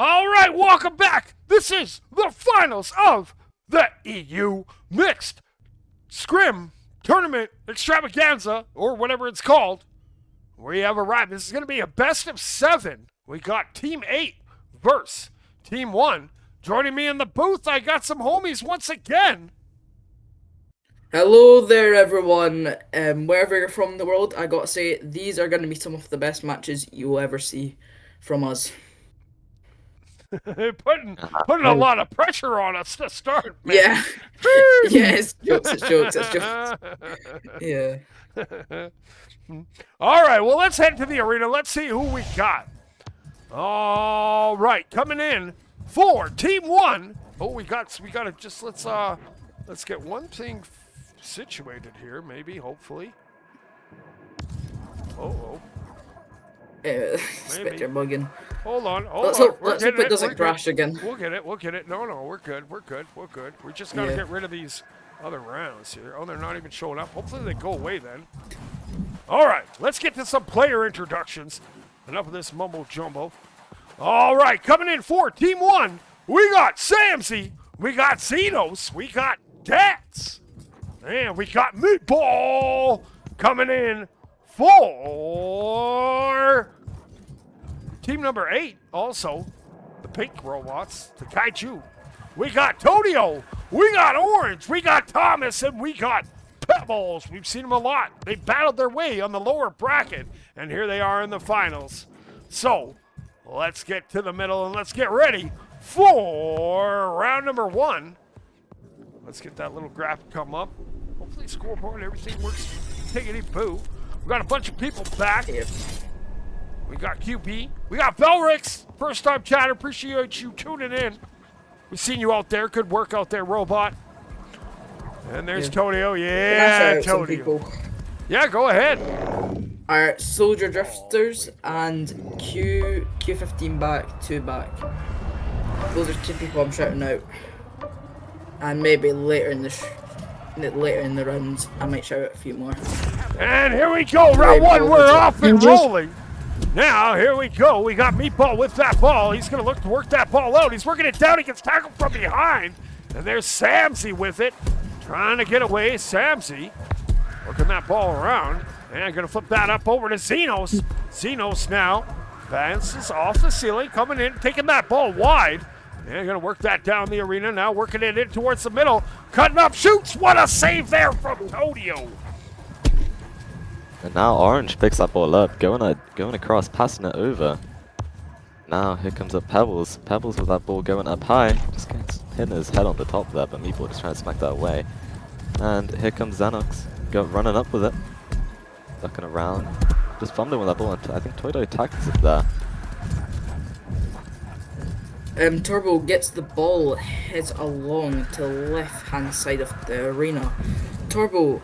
All right, welcome back. This is the finals of the EU Mixed Scrim Tournament Extravaganza, or whatever it's called. We have arrived. This is going to be a best of 7. We got Team 8 versus Team 1. Joining me in the booth, I got some homies once again. Hello there, everyone. Wherever you're from in the world, I gotta say, these are going to be some of the best matches you'll ever see from us. putting a lot of pressure on us to start, man. Yeah. Yeah, it's jokes. Yeah. All right, well, let's head to the arena. Let's see who we got. All right, coming in for Team 1. Oh, we got to just, let's get one thing situated here, maybe, hopefully. Oh. Spectre bugging. Hold on. Let's hope it doesn't crash again. We'll get it. No, we're good. We just gotta get rid of these other rounds here. Oh, they're not even showing up. Hopefully they go away then. All right, let's get to some player introductions. Enough of this mumbo jumbo. All right, coming in for Team 1, we got Samsy, we got Xenos, we got Dats, and we got Meatball coming in for Team number 8, also, the pink robots, the Kaiju. We got Todio, we got Orange, we got Thomas, and we got Pebbles. We've seen them a lot. They battled their way on the lower bracket, and here they are in the finals. So, let's get to the middle and let's get ready for round number 1. Let's get that little graphic come up. Hopefully scoreboard, everything works tickety-boo. We got a bunch of people back. We got QB. We got Belrix. First time chatter. Appreciate you tuning in. We've seen you out there. Good work out there, robot. And there's Todio. Yeah, Todio. Yeah, go ahead. Alright, Soldier Drifters and Q15 back, 2 back. Those are 2 people I'm shouting out. And maybe later in the rounds, I might shout out a few more. And here we go, round 1, we're off and rolling. Now, here we go. We got Meatball with that ball. He's going to look to work that ball out. He's working it down. He gets tackled from behind. And there's Samsy with it. Trying to get away. Samsy working that ball around. And going to flip that up over to Xenos. Xenos now bounces off the ceiling, coming in, taking that ball wide. And going to work that down the arena. Now working it in towards the middle. Cutting up, shoots. What a save there from Todio. And now Orange picks that ball up, going across, passing it over. Now here comes up Pebbles. Pebbles with that ball going up high. Just gets hitting his head on the top there, but Meatball just trying to smack that away. And here comes Xenox, running up with it. Ducking around. Just fumbling with that ball, and I think Toido tackles it there. Turbo gets the ball, heads along to the left-hand side of the arena. Turbo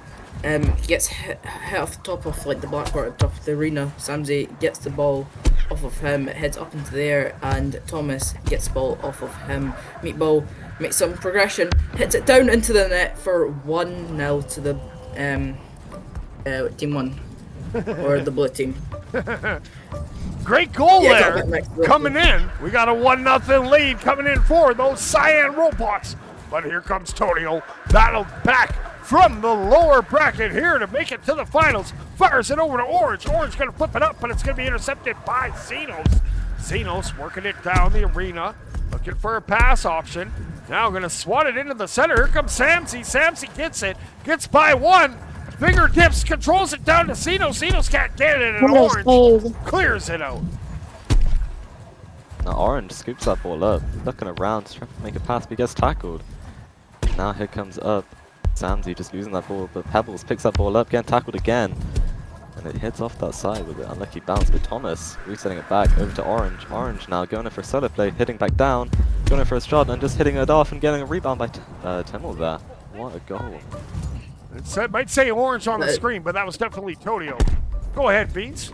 gets hit off the top of the black part at the top of the arena. Samsy gets the ball off of him, heads up into the air, and Thomas gets the ball off of him. Meatball makes some progression, hits it down into the net for 1-0 to the Team 1, or the blue team. Great goal there, coming in. We got a 1-0 lead coming in for those Cyan robots. But here comes Todio, battled back from the lower bracket here to make it to the finals. Fires it over to Orange. Orange going to flip it up, but it's going to be intercepted by Xenos. Xenos working it down the arena, looking for a pass option. Now going to swat it into the center. Here comes Samsy. Samsy gets it, gets by 1. Fingertips, controls it down to Xenos. Xenos can't get it, and Orange clears it out. Now Orange scoops that ball up, looking around, trying to make a pass, but he gets tackled. Now here comes up Samsy, just losing that ball, but Pebbles picks that ball up, getting tackled again. And it hits off that side with an unlucky bounce, but Thomas resetting it back over to Orange. Orange now going in for a solo play, hitting back down, going in for a shot, and just hitting it off and getting a rebound by Timmel there. What a goal. It might say Orange on the screen, but that was definitely Todio. Go ahead, Beans.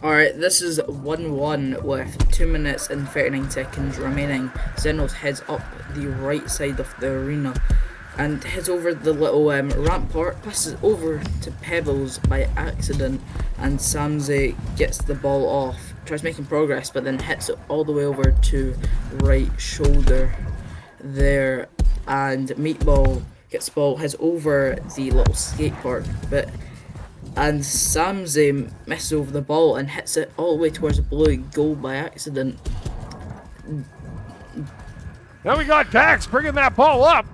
Alright, this is 1-1 with 2 minutes and 39 seconds remaining. Xenos heads up the right side of the arena and heads over the little ramp part, passes over to Pebbles by accident, and Samsy gets the ball off tries making progress, but then hits it all the way over to right shoulder there, and Meatball gets the ball, heads over the little skate park, and Samsey messes over the ball and hits it all the way towards the blue goal by accident. Now we got Dax bringing that ball up.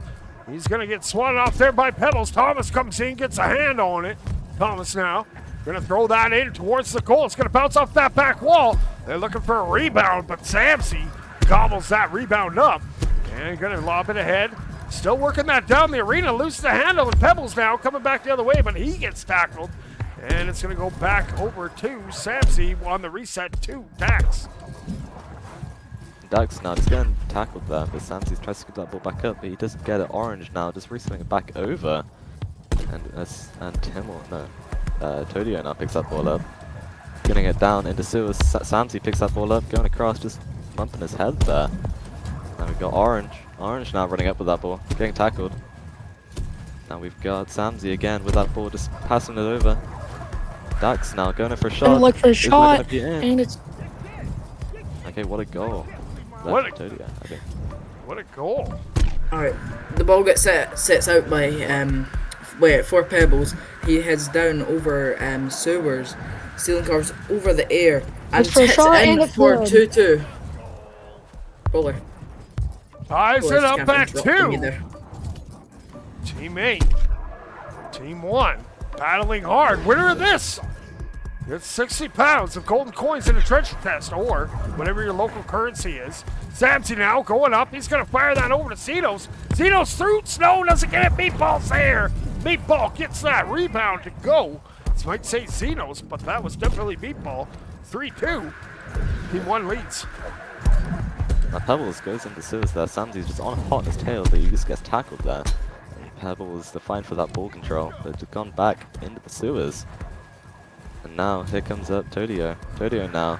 He's going to get swatted off there by Pebbles. Thomas comes in, gets a hand on it. Thomas now going to throw that in towards the goal. It's going to bounce off that back wall. They're looking for a rebound, but Samsey gobbles that rebound up. And going to lob it ahead. Still working that down the arena. Loose the handle, and Pebbles now coming back the other way, but he gets tackled. And it's going to go back over to Samsey on the reset to Dax. Dax now just getting tackled there, but Samsey tries to scoop that ball back up, but he doesn't get it. Orange now just reswing it back over. And Todio now picks that ball up. Getting it down into sewers. Samsey picks that ball up, going across, just bumping his head there. Now we've got Orange. Orange now running up with that ball, getting tackled. Now we've got Samsey again with that ball, just passing it over. Dax now going in for a shot. Gonna look for a shot, Be in. and it's Okay, what a goal. What a- Todio, I think. What a goal. Alright, the ball gets sets out by for Pebbles. He heads down over sewers, stealing cars over the air, and It's for a hits shot it in and it's for good. 2-2. Bowler. Ties it up at Interrupting you 2. there. Team 8. Team 1. Battling hard. Winner of this. It's 60 pounds of golden coins in a treasure chest, or whatever your local currency is. Samsey now going up. He's going to fire that over to Cenos. Cenos through snow, doesn't get it. Meatball's there. Meatball gets that rebound to go. This might say Cenos, but that was definitely Meatball. 3-2. Team 1 leads. Now Pebbles goes into sewers there. Samsey's just on hot on his tail, but he just gets tackled there. And Pebbles defiant for that ball control, but just gone back into the sewers. And now here comes up Todio. Todio now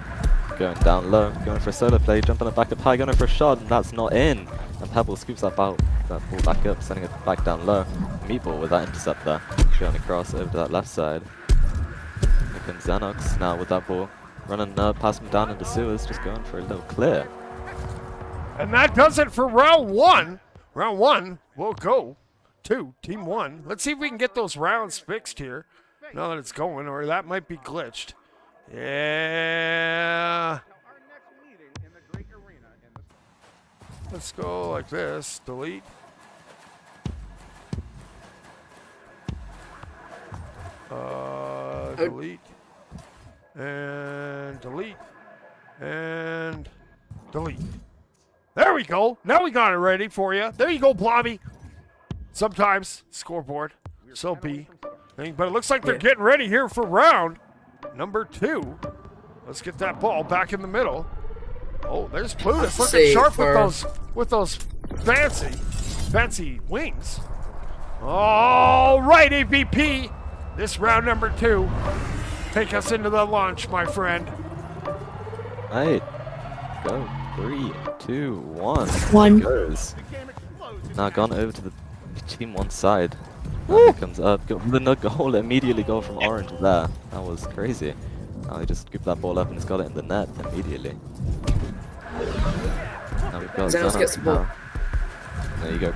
going down low, going for a solo play, jumping it back up high, going for a shot, and that's not in. And Pebbles scoops that ball back up, sending it back down low. Meatball with that intercept there, going across over to that left side. Here comes Xanox now with that ball, running up, passing him down into sewers, just going for a little clear. And that does it for round 1. Round 1 will go to Team 1. Let's see if we can get those rounds fixed here. Now that it's going, or that might be glitched. Yeah. Let's go like this. Delete. Delete. And delete. And delete. There we go. Now we got it ready for you. There you go, Blobby. Sometimes scoreboard. So be. But it looks like they're getting ready here for round number 2. Let's get that ball back in the middle. Oh, there's Plutus looking sharp with those fancy wings. All right, AVP. This round number 2. Take us into the launch, my friend. Right. Go. 3, 2, 1. One. It goes. Now gone over to the Team 1 side. Now here comes up. The goal, immediately goal from Orange there. That was crazy. Now he just scooped that ball up and he's got it in the net immediately. Now we've got Xenos gets the ball. now. There you go.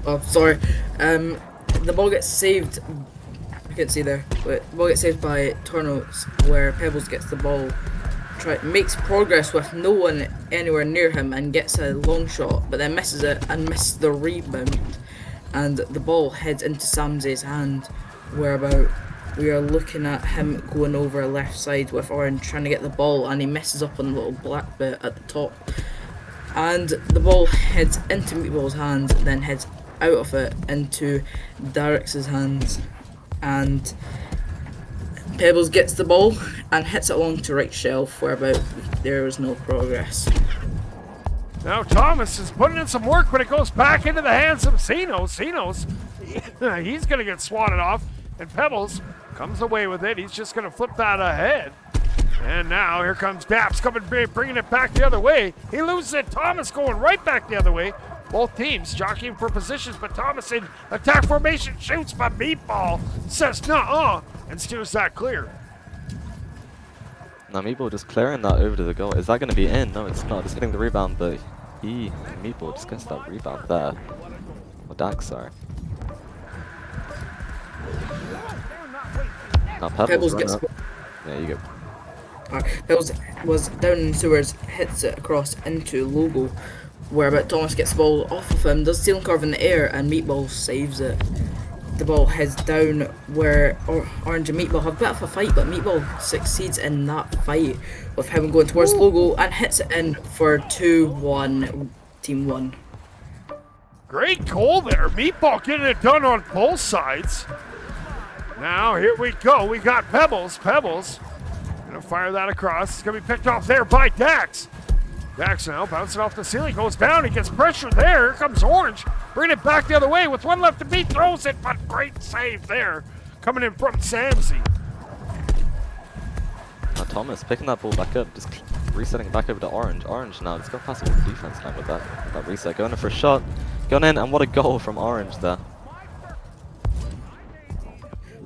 Oh, sorry. The ball gets saved. I can't see there, but the ball gets saved by Tornos, where Pebbles gets the ball, makes progress with no one anywhere near him, and gets a long shot, but then misses it and misses the rebound, and the ball heads into Samsey's hand, whereabout we are looking at him going over left side with Orange trying to get the ball, and he messes up on the little black bit at the top, and the ball heads into Meatball's hands, then heads out of it into Darex's hands, and Pebbles gets the ball and hits it along to right shelf, whereabout there was no progress. Now Thomas is putting in some work, but it goes back into the hands of Cenos. Cenos, he's going to get swatted off, and Pebbles comes away with it. He's just going to flip that ahead. And now here comes Daps coming, bringing it back the other way. He loses it. Thomas going right back the other way. Both teams jockeying for positions, but Thomas in attack formation shoots, but Meatball says nuh-uh and steers that clear. Now Meatball just clearing that over to the goal. Is that going to be in? No, it's not. It's getting the rebound, but Meatball just gets that rebound there. Or Dax, sorry. Now Pebbles gets. There you go. Pebbles was down in sewers, hits it across into Logo, where Thomas gets the ball off of him, does stealing curve in the air, and Meatball saves it. The ball heads down where Orange and Meatball have a bit of a fight, but Meatball succeeds in that fight with him going towards Logo and hits it in for 2-1, Team 1. Great goal there. Meatball getting it done on both sides. Now, here we go. We got Pebbles. Pebbles gonna fire that across. It's gonna be picked off there by Dax. Dax now bouncing off the ceiling, goes down. He gets pressure there. Here comes Orange. Bringing it back the other way with 1 left to beat. Throws it, but great save there. Coming in from Samsey. Now Thomas picking that ball back up, just resetting it back over to Orange. Orange now, just got past all the defense now with that reset. Going in for a shot. Going in, and what a goal from Orange there.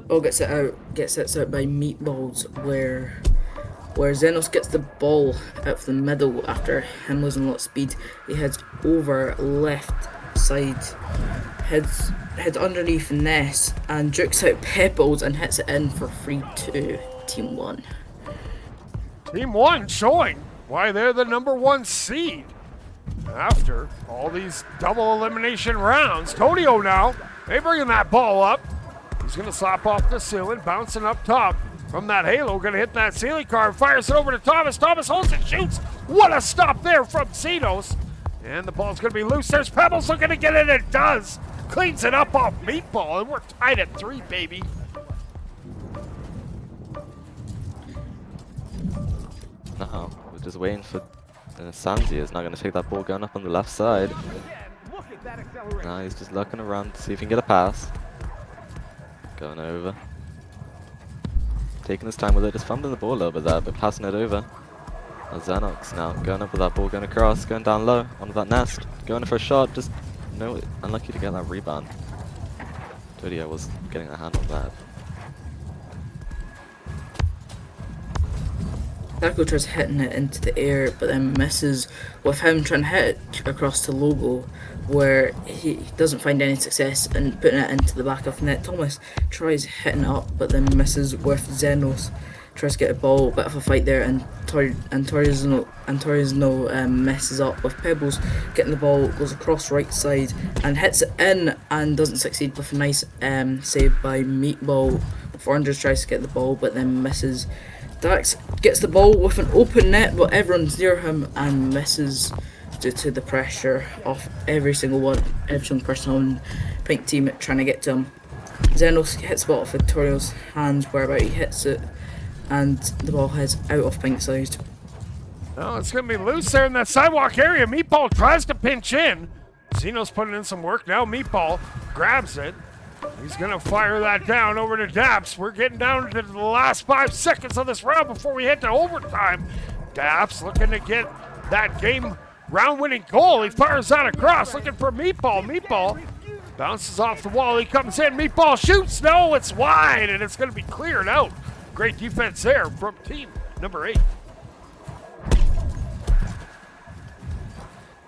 Oh, gets it out by Meatballs, where Xenos gets the ball out of the middle after him losing a lot of speed. He heads over left side, heads underneath Ness, and jukes out Pebbles and hits it in for 3-2, Team 1. Team 1 showing why they're the #1 seed. After all these double elimination rounds, Tonio now, they bringing that ball up. He's going to slap off the ceiling, bouncing up top from that halo. Going to hit that ceiling car, fires it over to Thomas. Thomas holds it, shoots. What a stop there from Cenos. And the ball's going to be loose. There's Pebbles looking to get it. It does. Cleans it up off Meatball, and we're tied at 3, baby. No, we're just waiting for Sanzi is now going to take that ball going up on the left side. Now he's just looking around to see if he can get a pass. Going over. Taking his time with it, just fumbling the ball a little bit there, but passing it over. Now Xenox now going up with that ball, going across, going down low, onto that nest, going in for a shot, just unlucky to get that rebound. Todio was getting a hand on that. Taco tries hitting it into the air, but then misses, with him trying to hit it across to Logo, where he doesn't find any success in putting it into the back of net. Thomas tries hitting it up, but then misses with Xenos. Tries to get a ball, bit of a fight there, and Torres messes up with Pebbles getting the ball, goes across right side and hits it in and doesn't succeed with a nice save by Meatball. Orange tries to get the ball, but then misses. Dax gets the ball with an open net, but everyone's near him and misses due to the pressure of every single person on Pink team trying to get to him. Xenos hits the ball off Victorio's hands, whereby he hits it, and the ball heads out of Pink side. Well, it's going to be loose there in that sidewalk area. Meatball tries to pinch in. Zeno's putting in some work now. Meatball grabs it. He's going to fire that down over to Daps. We're getting down to the last 5 seconds of this round before we head to overtime. Daps looking to get that game round-winning goal. He fires that across, looking for Meatball. Meatball bounces off the wall. He comes in. Meatball shoots. No, it's wide, and it's going to be cleared out. Great defense there from team number 8.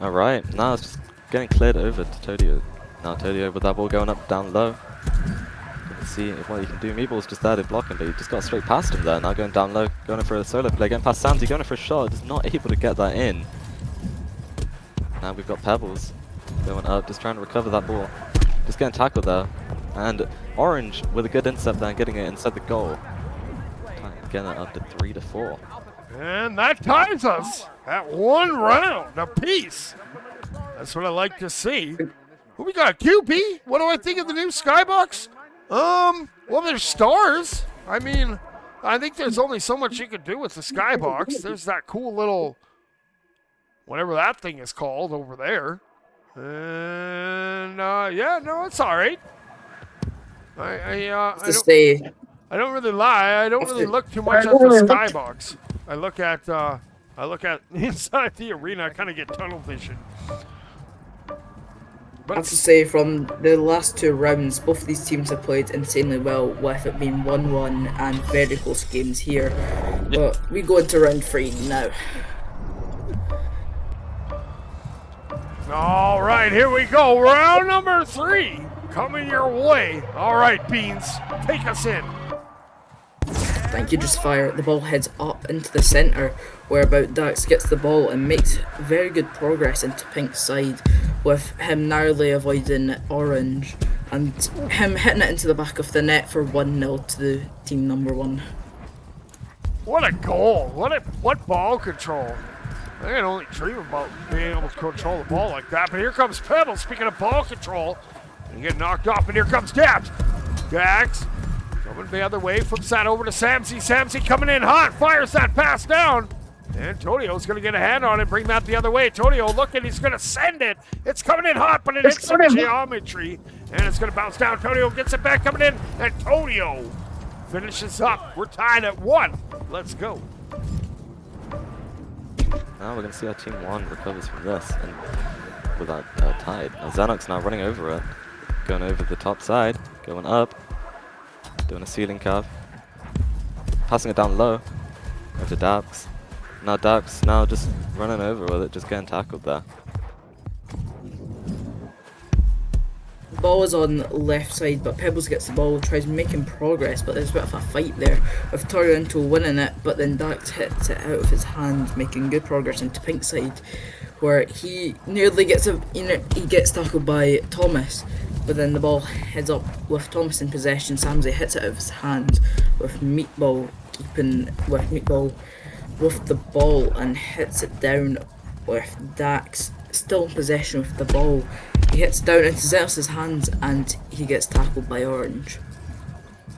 All right, now it's just getting cleared over to Todio. Now Todio with that ball going up down low. Let's see what he can do. Meatball's just there to block him, but he just got straight past him there. Now going down low, going in for a solo play, going past Sandy, going in for a shot, just not able to get that in. Now we've got Pebbles going up, just trying to recover that ball. Just getting tackled there. And Orange with a good intercept there and getting it inside the goal. Getting it up to 3-4. And that ties us at 1 round apiece. That's what I like to see. Who we got? QB? What do I think of the new skybox? Well, there's stars. I mean, I think there's only so much you could do with the skybox. There's that cool little, whatever that thing is called over there. And, yeah, no, it's all right. I don't really lie. I don't really look too much at the skybox. I look at inside the arena. I kind of get tunnel vision. I have to say, from the last 2 rounds, both of these teams have played insanely well, with it being 1-1 and very close games here. But we go into round 3 now. All right, here we go. Round number 3 coming your way. All right, Beans, take us in. Thank you, just fire. The ball heads up into the centre, whereabout Dax gets the ball and makes very good progress into Pink's side, with him narrowly avoiding Orange, and him hitting it into the back of the net for 1-0 to the team number 1. What a goal. What ball control. I can only dream about being able to control the ball like that. But here comes Pebble, speaking of ball control. And you get knocked off, and here comes Dax. Dax coming the other way, flips that over to Samsey. Samsey coming in hot, fires that pass down. And Tonio's going to get a hand on it, bring that the other way. Tonio looking, he's going to send it. It's coming in hot, but it hits some geometry. And it's going to bounce down. Tonio gets it back coming in, and Tonio finishes up. We're tied at 1. Let's go. Now we're going to see how Team 1 recovers from this, and with that tied. Now Xanox now running over it, going over the top side, going up, doing a ceiling carve, passing it down low, over to Dax. Now Dax now just running over with it, just getting tackled there. The ball is on left side, but Pebbles gets the ball, tries making progress, but there's a bit of a fight there with Toronto winning it, but then Dax hits it out of his hand, making good progress into Pink's side, where he nearly gets he gets tackled by Thomas, but then the ball heads up with Thomas in possession. Samsey hits it out of his hand with Meatball with the ball and hits it down with Dax still in possession with the ball. He hits down into Zeus's hands and he gets tackled by Orange.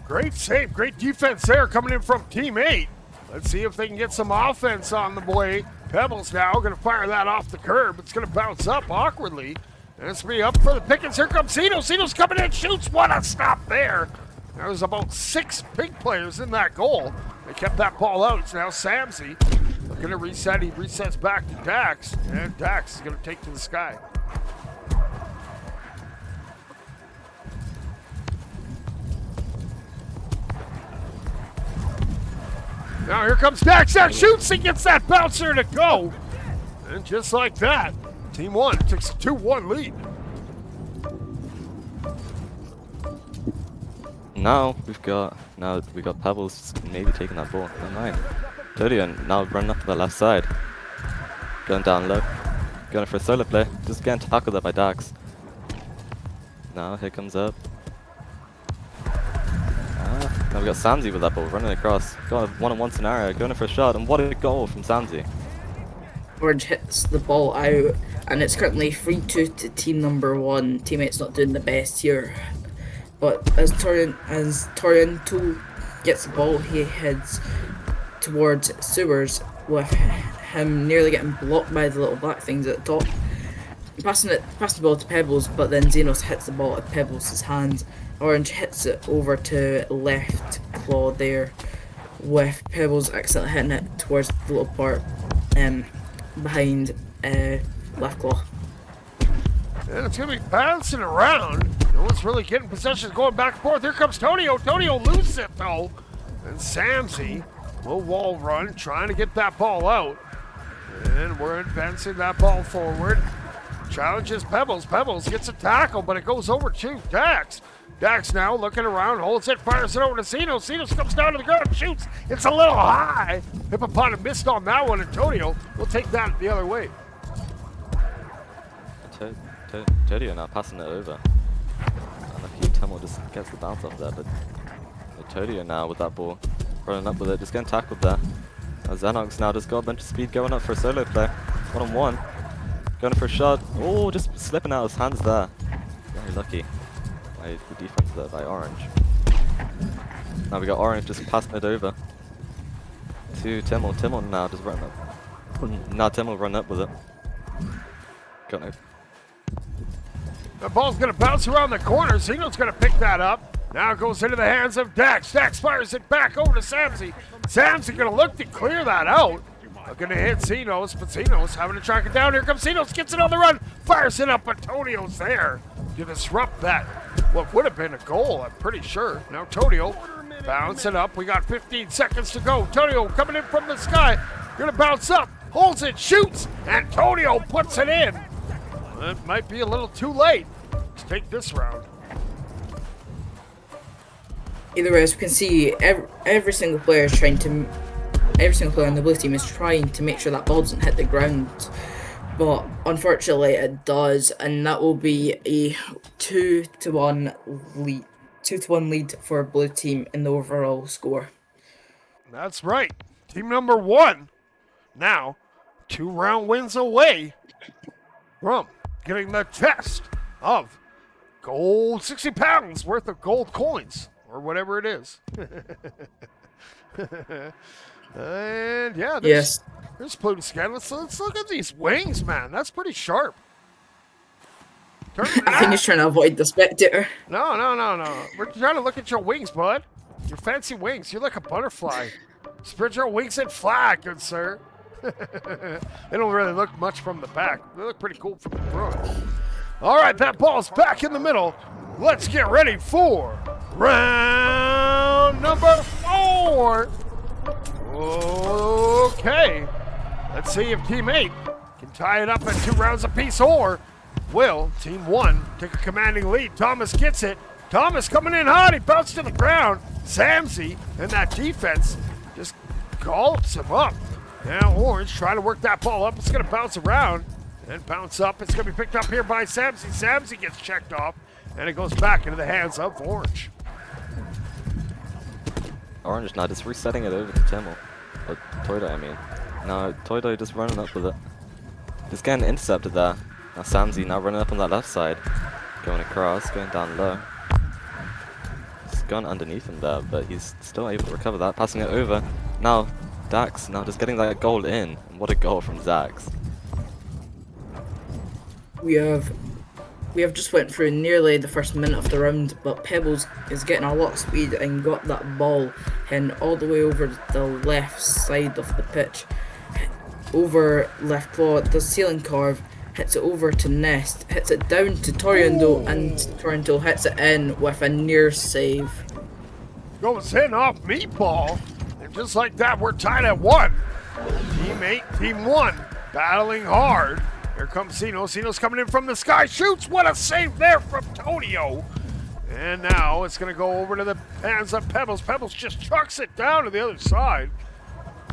Great save, great defense there coming in from Team 8. Let's see if they can get some offense on the way. Pebbles now going to fire that off the curb. It's going to bounce up awkwardly. And it's going to be up for the pickings. Here comes Zeno. Zeno's coming in, shoots. What a stop there. There was about 6 Pink players in that goal. They kept that ball out. It's now Samsey looking to reset. He resets back to Dax. And Dax is going to take to the sky. Now here comes Dax, that shoots, he gets that bouncer to go. And just like that, Team 1 takes a 2-1 lead. Now we got Pebbles maybe taking that ball. Never mind. Todian now running up to the left side. Going down low. Going for a solo play. Just getting tackled there by Dax. Now here comes up. Now we got Samsey with that ball running across. Got a one-on-one scenario, going in for a shot, and what a goal from Samsey. Orange hits the ball out, and it's currently 3-2 to team number 1. Teammates not doing the best here. But as Toronto gets the ball, he heads towards sewers with him nearly getting blocked by the little black things at the top. Pass the ball to Pebbles, but then Xenos hits the ball at Pebbles' hands. Orange hits it over to left claw there, with Pebbles accidentally hitting it towards the little part behind left claw. And it's going to be bouncing around. No one's really getting possession, going back and forth. Here comes Tonio. Tonio loses it though. And Samsey, low wall run, trying to get that ball out. And we're advancing that ball forward. Challenges Pebbles. Pebbles gets a tackle, but it goes over to Dax. Dax now looking around, holds it, fires it over to Zeno. Zeno comes down to the ground, shoots. It's a little high. Hippopotamus missed on that one, and Tonio will take that the other way. Todio now passing it over. Unlucky Tummel just gets the bounce off there, but Todio now with that ball, running up with it, just getting tackled there. Xanox now just got a bunch of speed going up for a solo play. 1-on-1. Going for a shot. Oh, just slipping out of his hands there. Very lucky. By the defense there by Orange. Now we got Orange just passing it over to Timmel. Timmel now just running up. Now Timmel run up with it. Got no. The ball's going to bounce around the corner. Zeno's going to pick that up. Now it goes into the hands of Dax. Dax fires it back over to Samsey. Samsey going to look to clear that out. Looking to hit Zenos, but Zenos having to track it down. Here comes Zenos, gets it on the run, fires it up, but Tonio's there to disrupt that. What would have been a goal, I'm pretty sure. Now Tonio Bounce it up. We got 15 seconds to go. Tonio coming in from the sky. Gonna bounce up. Holds it. Shoots. Antonio puts it in. It might be a little too late to take this round. Either way, as we can see, every single player is trying to. Every single player on the blue team is trying to make sure that ball doesn't hit the ground. But unfortunately, it does, and that will be a 2-1 lead. 2-1 lead for blue team in the overall score. That's right. Team number 1 now 2 round wins away from getting the test of gold, 60 pounds worth of gold coins or whatever it is. And yeah, there's Pluto Scan. Let's look at these wings, man. That's pretty sharp. I think he's trying to avoid the spectator. No. We're trying to look at your wings, bud. Your fancy wings. You're like a butterfly. Spread your wings and fly, good sir. They don't really look much from the back. They look pretty cool from the front. All right, that ball's back in the middle. Let's get ready for round number 4. Okay. Let's see if Team 8 can tie it up at 2 rounds apiece, or will Team 1 take a commanding lead? Thomas gets it. Thomas coming in hot. He bounced to the ground. Samsey and that defense just gallops him up. Now Orange trying to work that ball up. It's going to bounce around and bounce up. It's going to be picked up here by Samsey. Samsey gets checked off, and it goes back into the hands of Orange. Orange now just resetting it over to Timmel. Or Toido, I mean. Now Toido just running up with it. Just getting intercepted there. Now Samsey now running up on that left side. Going across, going down low. Just gone underneath him there, but he's still able to recover that. Passing it over. Now Dax now just getting that goal in. And what a goal from Zax. We have just went through nearly the first minute of the round, but Pebbles is getting a lot of speed and got that ball in all the way over the left side of the pitch. Over left claw, does ceiling carve, hits it over to Nest, hits it down to Toriando, and Toronto hits it in with a near save. Goes in off Meatball, and just like that, we're tied at 1. Team 8, Team 1, battling hard. Here comes Zeno. Zeno's coming in from the sky. Shoots. What a save there from Tonio. And now it's going to go over to the hands of Pebbles. Pebbles just chucks it down to the other side.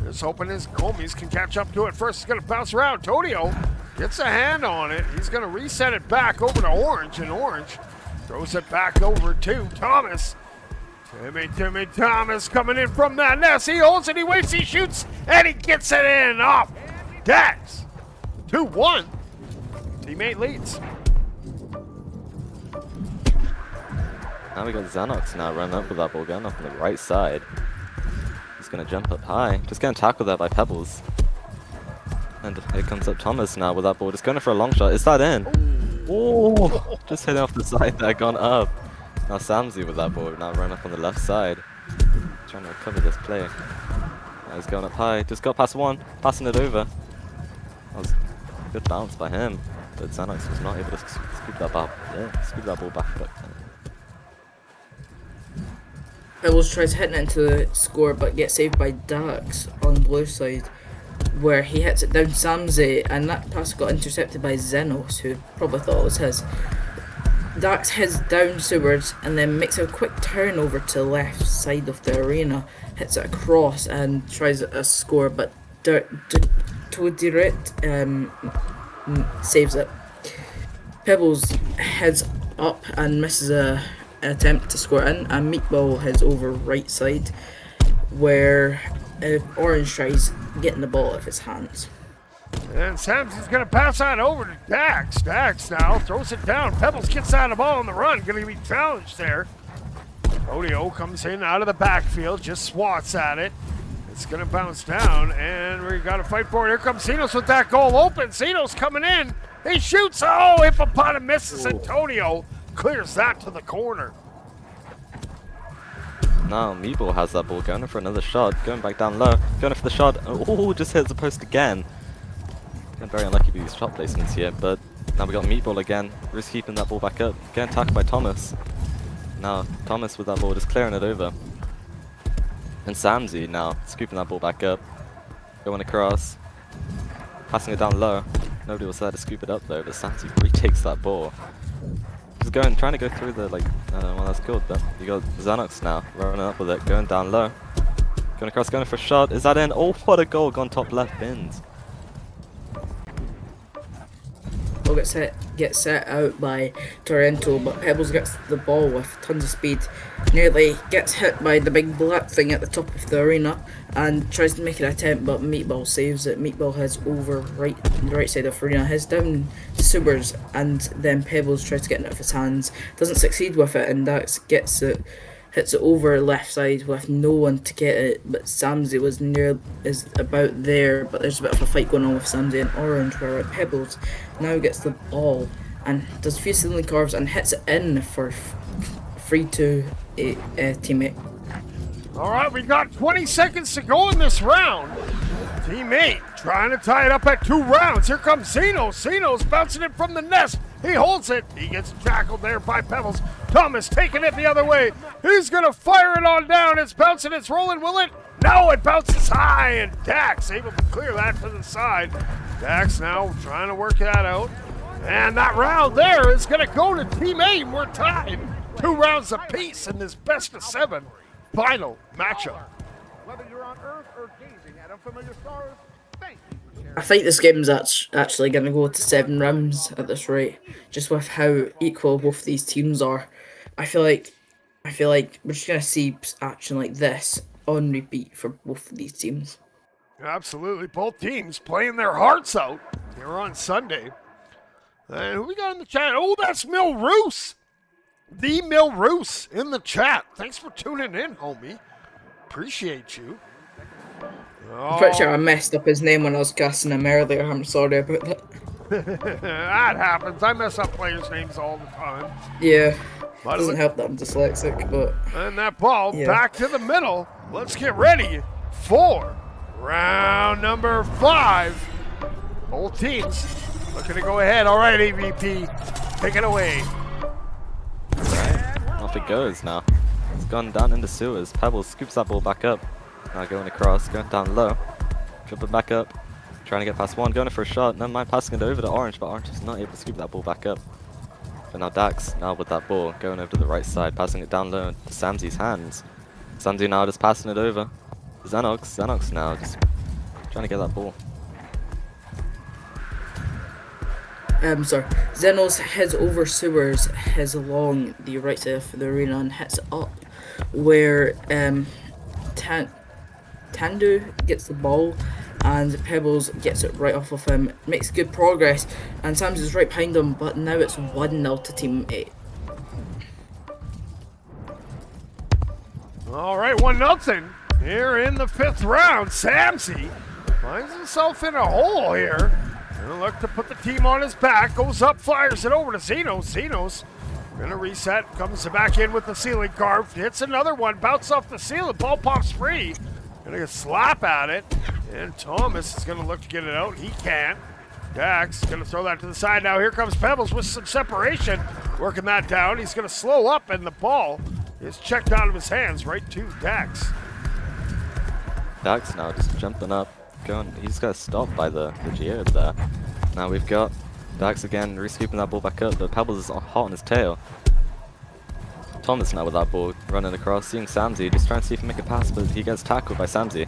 Just hoping his homies can catch up to it first. It's going to bounce around. Tonio gets a hand on it. He's going to reset it back over to Orange. And Orange throws it back over to Thomas. Timmy Thomas coming in from that nest. He holds it. He waits. He shoots. And he gets it in off Dax. 2-1. Teammate leads. Now we got Xanox now running up with that ball going up on the right side. He's going to jump up high. Just getting tackled there by Pebbles. And here comes up Thomas now with that ball. Just going for a long shot. Is that in? Oh! Just hitting off the side there, gone up. Now Samsey with that ball. Now running up on the left side. Trying to recover this play. Now he's going up high. Just got past one. Passing it over. That was a good bounce by him. But Xanox was not able to scoop that ball back up. Pebbles tries hitting it into the score but gets saved by Dax on the blue side, where he hits it down Samsey, and that pass got intercepted by Xenos, who probably thought it was his. Dax heads down Sewards and then makes a quick turn over to the left side of the arena, hits it across and tries a score, but Todiret saves it. Pebbles heads up and misses an attempt to score in, and Meatball heads over right side, where Orange tries getting the ball out of his hands. And Samson's going to pass that over to Dax. Dax now throws it down. Pebbles gets out of the ball on the run. Going to be challenged there. Rodeo comes in out of the backfield, just swats at it. It's going to bounce down, and we got to fight for it. Here comes Zenos with that goal open. Zenos coming in. He shoots. Oh, Hippopotamus misses. Antonio clears that to the corner. Now Meatball has that ball, going for another shot, going back down low, going for the shot. Oh, just hits the post again. I'm very unlucky with these shot placements here, but now we got Meatball again, just keeping that ball back up, getting tackled by Thomas. Now Thomas with that ball, just clearing it over. And Samsey now scooping that ball back up, going across, passing it down low. Nobody was there to scoop it up though, but Samsey retakes that ball. Just trying to go through the, like, I don't know what that's called, but you got Xanox now running up with it, going down low, going across, going for a shot. Is that in? Oh, what a goal! Gone top left bins. Ball gets set out by Torrento, but Pebbles gets the ball with tons of speed. Nearly gets hit by the big black thing at the top of the arena and tries to make an attempt, but Meatball saves it. Meatball heads over the right side of the arena, heads down to Subers, and then Pebbles tries to get it out of his hands. Doesn't succeed with it, and Dax gets it. Hits it over left side with no one to get it, but Samsey is about there, but there's a bit of a fight going on with Samsey and Orange, where Pebbles now gets the ball and does a few ceiling carves and hits it in for free to a teammate. All right, we got 20 seconds to go in this round. Teammate trying to tie it up at 2 rounds. Here comes Zeno. Zeno's bouncing it from the nest. He holds it. He gets tackled there by Pebbles. Thomas taking it the other way. He's going to fire it on down. It's bouncing. It's rolling. Will it? No, it bounces high. And Dax able to clear that to the side. Dax now trying to work that out. And that round there is going to go to Team 8. We're tied. 2 rounds apiece in this best of 7 final matchup. Whether you're on Earth or gazing at unfamiliar stars, thank you for sharing. I think this game's actually going to go to 7 rounds at this rate, just with how equal both these teams are. I feel like we're just going to see action like this on repeat for both of these teams. Absolutely. Both teams playing their hearts out here on Sunday. And who we got in the chat? Oh, that's Mil Roos. The Mil Roos in the chat. Thanks for tuning in, homie. Appreciate you. I'm pretty sure I messed up his name when I was casting him earlier. I'm sorry about that. That happens. I mess up players' names all the time. Yeah. But Doesn't help that I'm dyslexic, but... And that ball Yeah. back to the middle. Let's get ready for round number 5. Both teams looking to go ahead. All right, AVP, take it away. Off it goes now. It's gone down in the sewers. Pebbles scoops that ball back up. Now going across, going down low. Dribble back up. Trying to get past one, going for a shot. Never mind passing it over to Orange, but Orange is not able to scoop that ball back up. But now Dax, now with that ball, going over to the right side, passing it down low to Samsey's hands. Samsey now just passing it over. Xanox now just trying to get that ball. Sorry. Zenos heads over sewers, heads along the right side of the arena and hits it up where Tandu gets the ball and Pebbles gets it right off of him, makes good progress, and Sam's is right behind him, but now it's 1-0 to Team 8. All right, 1-0 here in the 5th round. Samsey finds himself in a hole here. Gonna look to put the team on his back. Goes up, fires it over to Zeno. Zeno's gonna reset. Comes back in with the ceiling carve. Hits another one. Bounce off the ceiling. Ball pops free. Gonna slap at it. And Thomas is gonna look to get it out. He can't. Dax gonna throw that to the side now. Here comes Pebbles with some separation. Working that down. He's gonna slow up and the ball is checked out of his hands right to Dax. Dax now just jumping up. He's got stopped by the Geode there. Now we've got Dax again re-scooping that ball back up, but Pebbles is hot on his tail. Thomas now with that ball running across, seeing Samsey, just trying to see if he can make a pass, but he gets tackled by Samsey.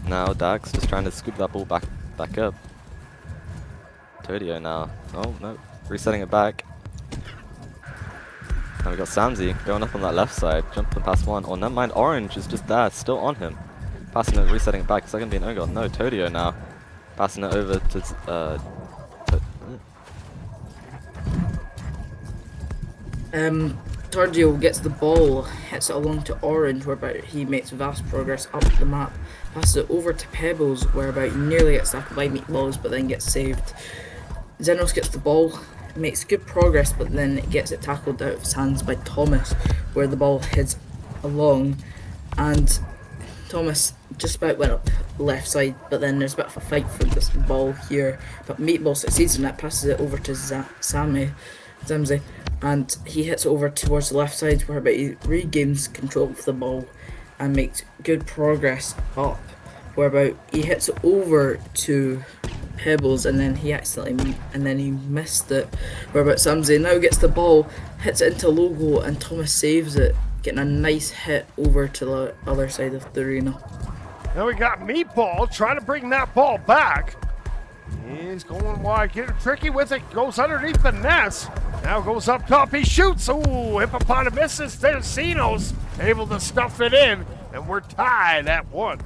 Now Dax just trying to scoop that ball back up. Todio now. Oh no, resetting it back. Now we got Samsey going up on that left side, jumping past one. Oh, never mind, Orange is just there, still on him. Passing it, resetting it back. Is that going to be an own goal? No, Todio now. Passing it over to... Tordio gets the ball, hits it along to Orange, whereby he makes vast progress up the map. Passes it over to Pebbles, whereby he nearly gets tackled by Meatballs, but then gets saved. Zenos gets the ball, makes good progress, but then gets it tackled out of his hands by Thomas, where the ball heads along, and Thomas just about went up left side, but then there's a bit of a fight for this ball here. But Meatball succeeds in that, passes it over to Samsey, and he hits it over towards the left side, whereby he regains control of the ball and makes good progress up. Whereby he hits it over to Pebbles and then he missed it. Whereby Samsey now gets the ball, hits it into Logo, and Thomas saves it, getting a nice hit over to the other side of the arena. Now we got Meatball trying to bring that ball back. He's going wide, getting tricky with it, goes underneath the nest. Now goes up top, he shoots. Ooh, Hippopotamus Tennessino's able to stuff it in, and we're tied at 1.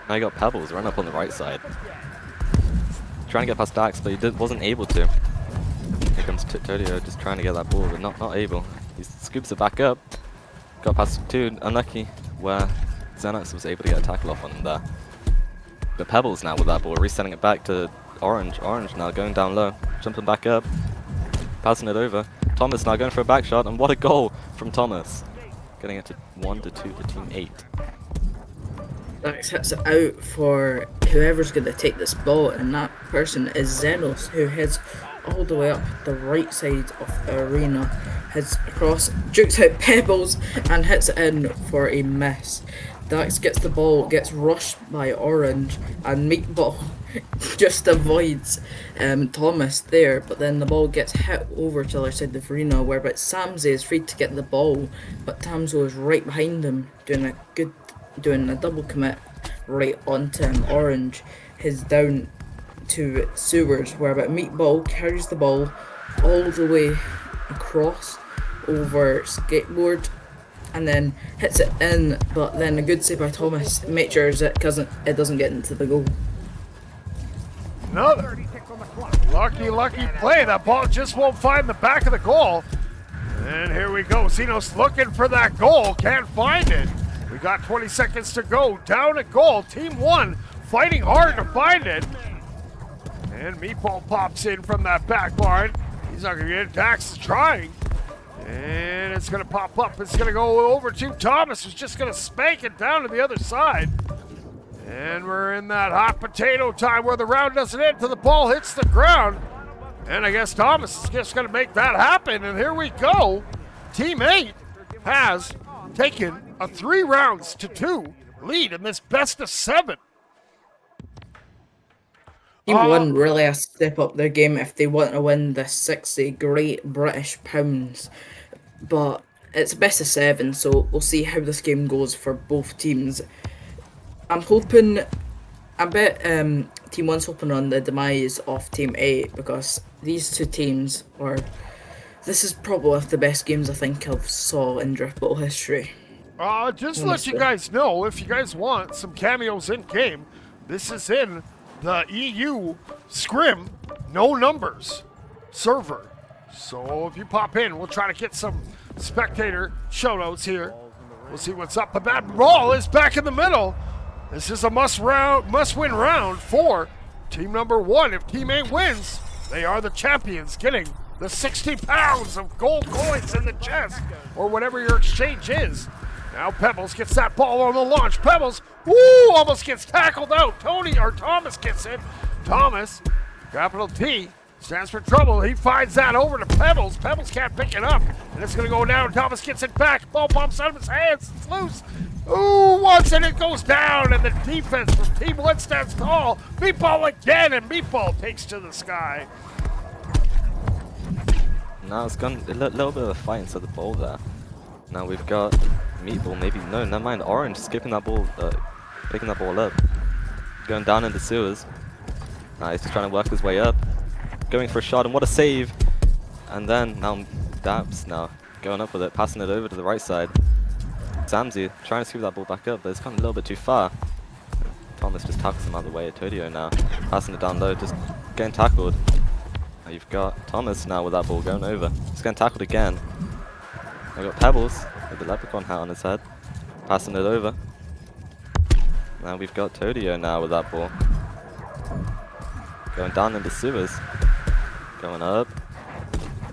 Now you got Pebbles run up on the right side. Trying to get past Dax, but he wasn't able to. Here comes Todio just trying to get that ball, but not able. He scoops it back up. Got past 2, unlucky, where Xenox was able to get a tackle off on him there. But Pebbles now with that ball, resetting it back to Orange. Orange now going down low, jumping back up, passing it over. Thomas now going for a back shot, and what a goal from Thomas. Getting it to 1-2 to team 8. Dax hits it out for whoever's going to take this ball, and that person is Xenos, who heads all the way up the right side of the arena, heads across, jukes out Pebbles, and hits it in for a miss. Dax gets the ball, gets rushed by Orange, and Meatball just avoids Thomas there, but then the ball gets hit over to the other side of the arena, whereby Samsey is free to get the ball, but Tamzo is right behind him, doing a double commit right onto him. Orange heads down to Sewers, whereby Meatball carries the ball all the way across over skateboard and then hits it in, but then a good save by Thomas makes sure it doesn't get into the goal. Another lucky play. That ball just won't find the back of the goal. And here we go. Xenos looking for that goal, can't find it. We got 20 seconds to go. Down at goal. Team 1 fighting hard to find it. And Meatball pops in from that back line. He's not going to get it. Dax is trying. And it's going to pop up. It's going to go over to Thomas, who's just going to spank it down to the other side. And we're in that hot potato time where the round doesn't end till the ball hits the ground. And I guess Thomas is just going to make that happen. And here we go. Team 8 has taken a 3-2 lead in this best of 7. Team 1 really has to step up their game if they want to win the 60 Great British Pounds. But it's a best of 7, so we'll see how this game goes for both teams. I bet Team 1's hoping on the demise of Team 8, because these two teams this is probably the best games I think I've saw in Drift Ball history. Just to let you guys know, if you guys want some cameos in game, this is in the EU Scrim No Numbers server. So if you pop in, we'll try to get some spectator shoutouts here. We'll see what's up. But that ball is back in the middle. This is a must-win round for team number 1. If team 8 wins, they are the champions, getting the 60 pounds of gold coins in the chest, or whatever your exchange is. Now Pebbles gets that ball on the launch. Pebbles, almost gets tackled out. Thomas gets it. Thomas, capital T, stands for trouble. He finds that over to Pebbles. Pebbles can't pick it up, and it's going to go down. Thomas gets it back. Ball bumps out of his hands. It's loose. Once and it goes down, and the defense from Team 1 stands tall. Meatball again, and Meatball takes to the sky. Now it's gone a little bit of a fight inside the ball there. Now we've got Meatball, never mind, Orange skipping that ball, picking that ball up. Going down in the sewers. He's just trying to work his way up. Going for a shot, and what a save! And then now Dabs now going up with it, passing it over to the right side. Samsey trying to scoop that ball back up, but it's gone a little bit too far. Thomas just tackles him out of the way. Todio now passing it down low, just getting tackled. Now you've got Thomas now with that ball going over. He's getting tackled again. I've got Pebbles with the leprechaun hat on his head, passing it over. Now we've got Todio now with that ball. Going down in the sewers. Going up.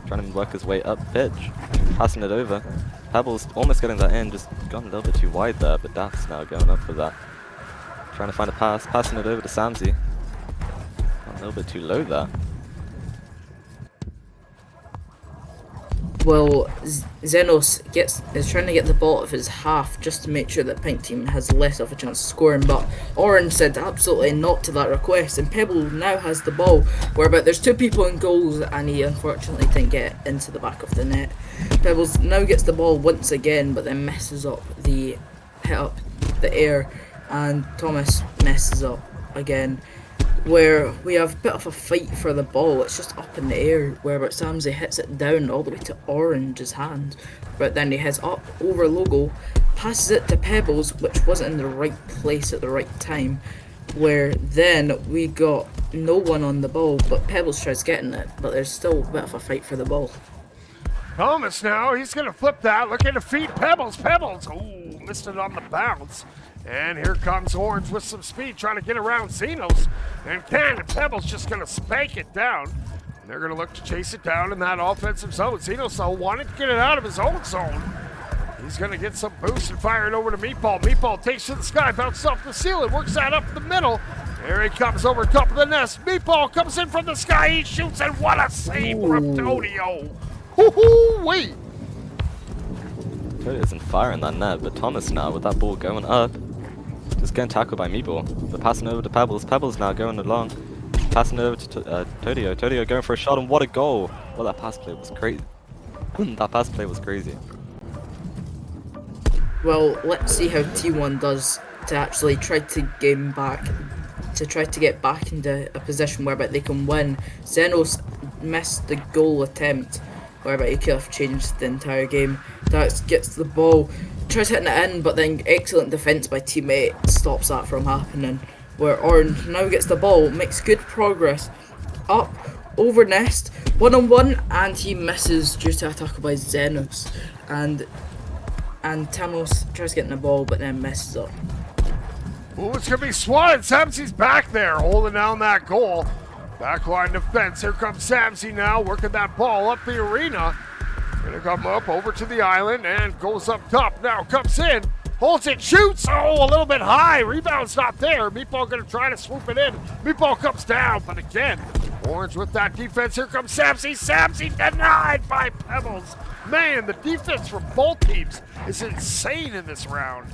Trying to work his way up pitch. Passing it over. Pebbles almost getting that in, just gone a little bit too wide there, but Daft's now going up for that. Trying to find a pass, passing it over to Samsey. A little bit too low there. Well, Xenos is trying to get the ball out of his half just to make sure that Pink Team has less of a chance of scoring, but Orange said absolutely not to that request, and Pebble now has the ball, whereby there's two people in goals, and he unfortunately didn't get into the back of the net. Pebbles now gets the ball once again, but then messes up the hit up the air, and Thomas messes up again, where we have a bit of a fight for the ball. It's just up in the air, where Samsey hits it down all the way to Orange's hand, but then he heads up over Logo, passes it to Pebbles, which wasn't in the right place at the right time, where then we got no one on the ball, but Pebbles tries getting it, but there's still a bit of a fight for the ball. Thomas now, he's going to flip that, looking to feed Pebbles. Pebbles, ooh, missed it on the bounce. And here comes Orange with some speed, trying to get around Xenos. And Pebbles just going to spank it down. And they're going to look to chase it down in that offensive zone. Xenos wanted to get it out of his own zone. He's going to get some boost and fire it over to Meatball. Meatball takes to the sky, bounces off the ceiling, works that up the middle. There he comes over top of the nest. Meatball comes in from the sky, he shoots, and what a save from Tonio. Woo-hoo-wee! Cody isn't firing that net, but Thomas now with that ball going up. Just getting tackled by Meatball. But passing over to Pebbles. Pebbles now going along. Passing over to Todio. Todio going for a shot, and what a goal! Well, that pass play was crazy. That pass play was crazy. Well, let's see how T1 does to actually try to gain back, to try to get back into a position whereby they can win. Xenos missed the goal attempt, whereby he could have changed the entire game. Dax gets the ball, tries hitting it in, but then excellent defence by teammate stops that from happening. Where Orange now gets the ball, makes good progress, up, over Nest, 1-on-1, and he misses due to a tackle by Xenos. And Thanos tries getting the ball, but then messes up. Oh, it's going to be swatted. Samsey's back there, holding down that goal. Backline defense. Here comes Samsey now, working that ball up the arena. Gonna come up over to the island and goes up top. Now comes in, holds it, shoots. Oh, a little bit high. Rebound's not there. Meatball gonna try to swoop it in. Meatball comes down, but again, Orange with that defense. Here comes Samsey. Samsey denied by Pebbles. Man, the defense from both teams is insane in this round.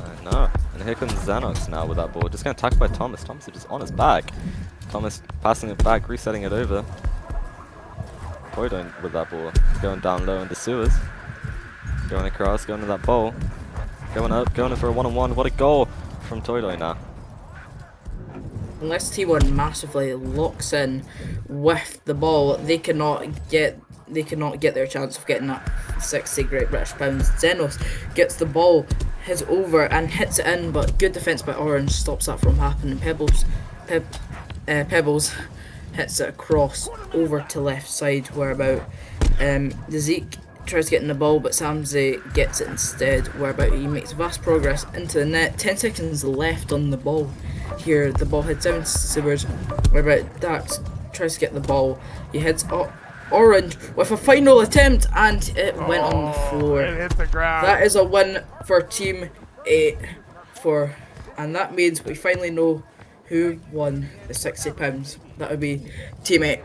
I know. And here comes Xenos now with that ball. Just getting tackled by Thomas. Thomas is just on his back. Thomas passing it back, resetting it over. Toido with that ball. Going down low in the sewers. Going across, going to that ball. Going up, going in for a 1-on-1. What a goal from Toido now. Unless T1 massively locks in with the ball, they cannot get their chance of getting that 60 Great British Pounds. Xenos gets the ball, heads over and hits it in, but good defense by Orange stops that from happening. Pebbles hits it across over to left side, whereabout the Zeke tries getting the ball, but Samsey gets it instead, whereabout he makes vast progress into the net. 10 seconds left on the ball. Here the ball heads down to Sewers, whereabout Dax tries to get the ball. He heads up Orange with a final attempt, and it went on the floor. It hit the ground. That is a win for Team 8, and that means we finally know who won the £60. That would be Team 8.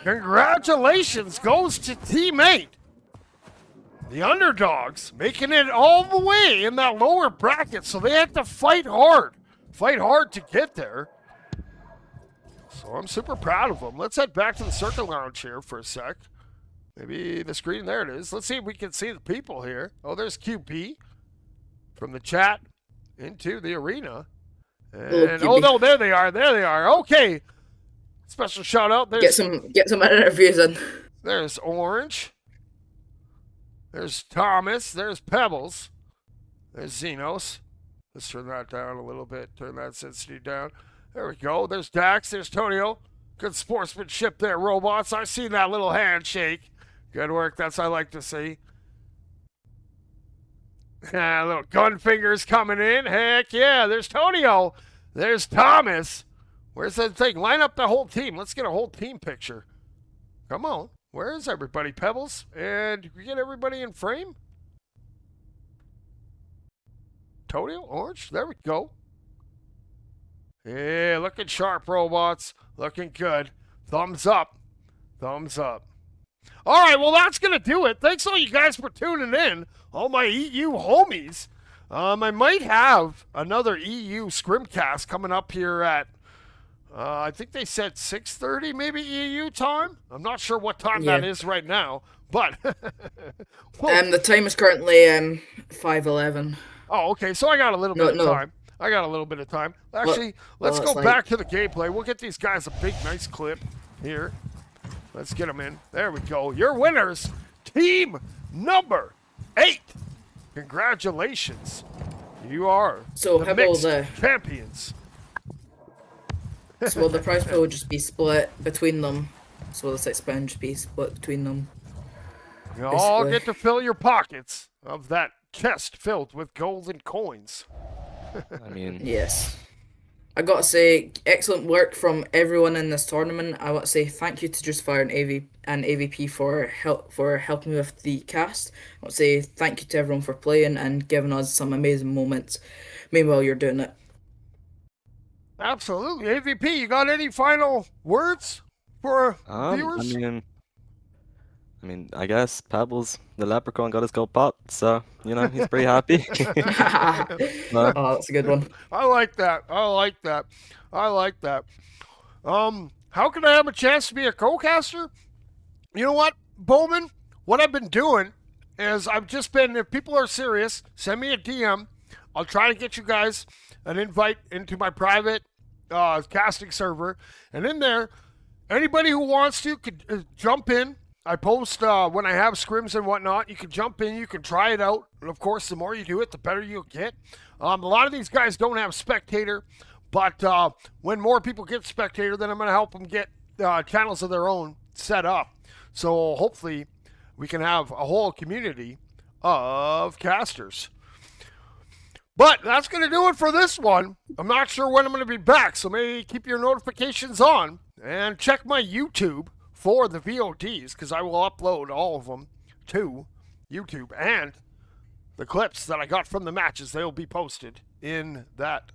Congratulations goes to Team 8. The underdogs making it all the way in that lower bracket, so they had to fight hard to get there. So I'm super proud of them. Let's head back to the Circle Lounge here for a sec. Maybe the screen, there it is. Let's see if we can see the people here. Oh, there's QP from the chat into the arena. And oh no, there they are. Okay. Special shout out. Get some interviews in. There's Orange. There's Thomas. There's Pebbles. There's Xenos. Let's turn that down a little bit. Turn that sensitivity down. There we go. There's Dax. There's Tonio. Good sportsmanship there, robots. I seen that little handshake. Good work. That's what I like to see. Little gun fingers coming in. Heck yeah. There's Tonio. There's Thomas. Where's that thing? Line up the whole team. Let's get a whole team picture. Come on. Where is everybody? Pebbles? And we get everybody in frame? Tonio? Orange? There we go. Yeah, looking sharp, robots. Looking good. Thumbs up. Thumbs up. All right, well, that's going to do it. Thanks all you guys for tuning in, all my EU homies. I might have another EU Scrimcast coming up here at, I think they said 6:30 maybe EU time. I'm not sure what time that is right now, but... The time is currently 5:11. Oh, okay, so I got a little bit of time. I got a little bit of time. Actually, let's go back to the gameplay. We'll get these guys a big, nice clip here. Let's get them in. There we go. Your winners, team number 8. Congratulations. You are the mixed champions. So the prize pool will just be split between them. So the £6 just be split between them. You all get to fill your pockets of that chest filled with golden coins. I mean, yes. I gotta say, excellent work from everyone in this tournament. I want to say thank you to JUICEFire and AVP for helping me with the cast. I want to say thank you to everyone for playing and giving us some amazing moments. Meanwhile, you're doing it. Absolutely, AVP. You got any final words for viewers? I mean, I guess Pebbles, the leprechaun, got his gold pot, so, you know, he's pretty happy. Oh, that's a good one. I like that. How can I have a chance to be a co-caster? You know what, Bowman? What I've been doing is I've just been, if people are serious, send me a DM. I'll try to get you guys an invite into my private casting server. And in there, anybody who wants to could jump in. I post when I have scrims and whatnot. You can jump in, you can try it out. And of course, the more you do it, the better you'll get. A lot of these guys don't have spectator, but when more people get spectator, then I'm going to help them get channels of their own set up. So hopefully we can have a whole community of casters. But that's going to do it for this one. I'm not sure when I'm going to be back, so maybe keep your notifications on and check my YouTube for the VODs, because I will upload all of them to YouTube, and the clips that I got from the matches, they'll be posted in that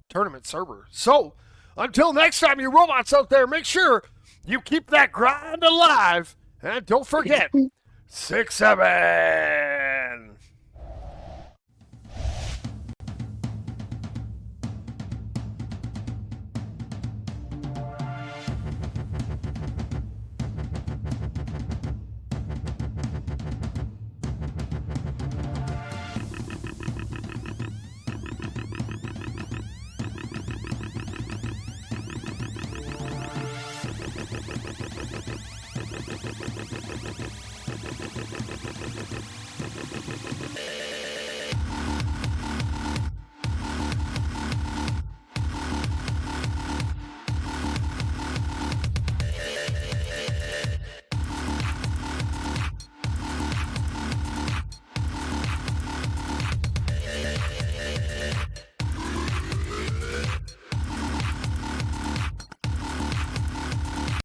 tournament server. So, until next time, you robots out there, make sure you keep that grind alive, and don't forget, 6-7.